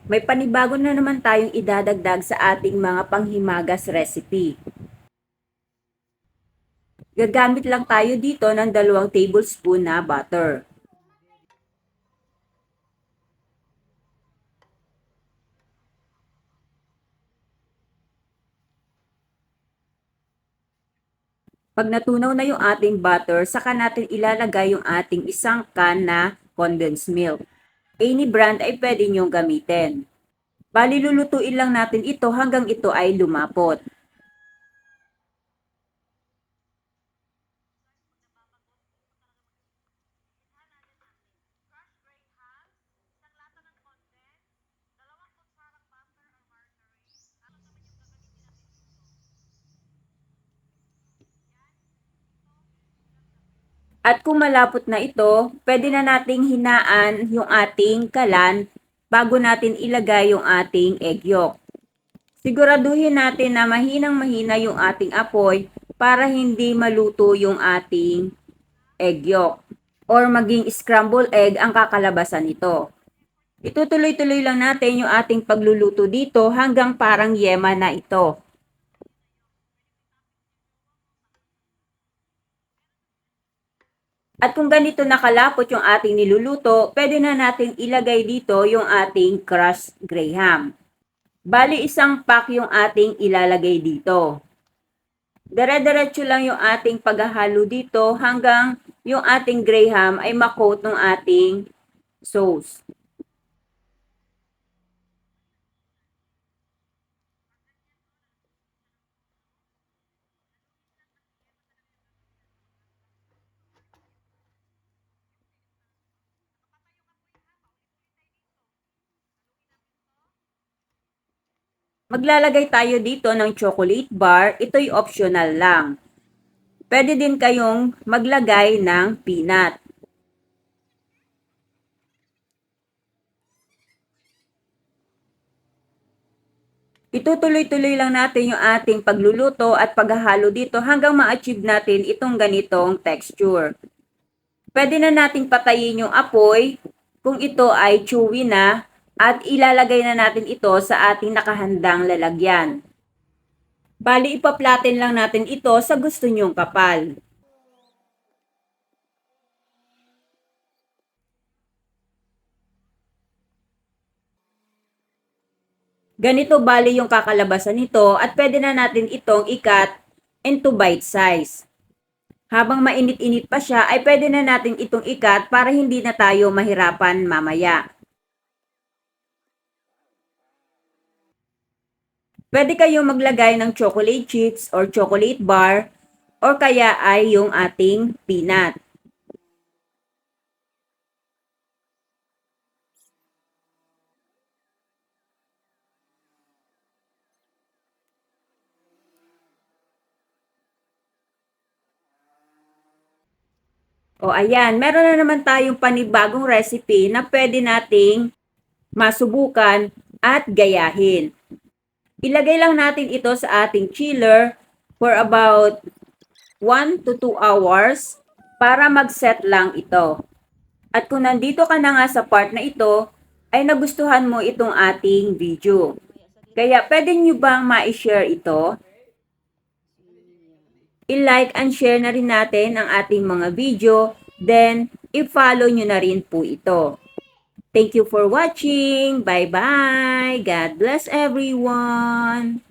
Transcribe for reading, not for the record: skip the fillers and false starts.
May panibago na naman tayong idadagdag sa ating mga panghimagas recipe. Gagamit lang tayo dito ng 2 tablespoon na butter. Pag natunaw na yung ating butter, saka natin ilalagay yung ating 1 can na condensed milk. Any brand ay pwede nyong gamitin. Bali lulutuin lang natin ito hanggang ito ay lumapot. At kung malapot na ito, pwede na nating hinaan yung ating kalan bago natin ilagay yung ating egg yolk. Siguraduhin natin na mahinang-mahina yung ating apoy para hindi maluto yung ating egg yolk or maging scrambled egg ang kakalabasan nito. Itutuloy-tuloy lang natin yung ating pagluluto dito hanggang parang yema na ito. At kung ganito nakalapot yung ating niluluto, pwede na nating ilagay dito yung ating crushed graham. Bali 1 pack yung ating ilalagay dito. Dire-diretso lang yung ating paghahalo dito hanggang yung ating graham ay makoat ng ating sauce. Maglalagay tayo dito ng chocolate bar, ito'y optional lang. Pwede din kayong maglagay ng peanut. Itutuloy-tuloy lang natin yung ating pagluluto at paghahalo dito hanggang ma-achieve natin itong ganitong texture. Pwede na nating patayin yung apoy kung ito ay chewy na at ilalagay na natin ito sa ating nakahandang lalagyan. Bali, ipaplatin lang natin ito sa gusto nyong kapal. Ganito bali yung kakalabasan nito at pwede na natin itong i-cut into bite size. Habang mainit-init pa siya ay pwede na natin itong i-cut para hindi na tayo mahirapan mamaya. Pwede kayong maglagay ng chocolate chips or chocolate bar or kaya ay yung ating peanut. O ayan, meron na naman tayong panibagong recipe na pwede nating masubukan at gayahin. Ilagay lang natin ito sa ating chiller for about 1 to 2 hours para mag-set lang ito. At kung nandito ka na nga sa part na ito, ay nagustuhan mo itong ating video. Kaya pwede nyo bang ma-share ito? I-like and share na rin natin ang ating mga video, then i-follow nyo na rin po ito. Thank you for watching. Bye-bye. God bless everyone.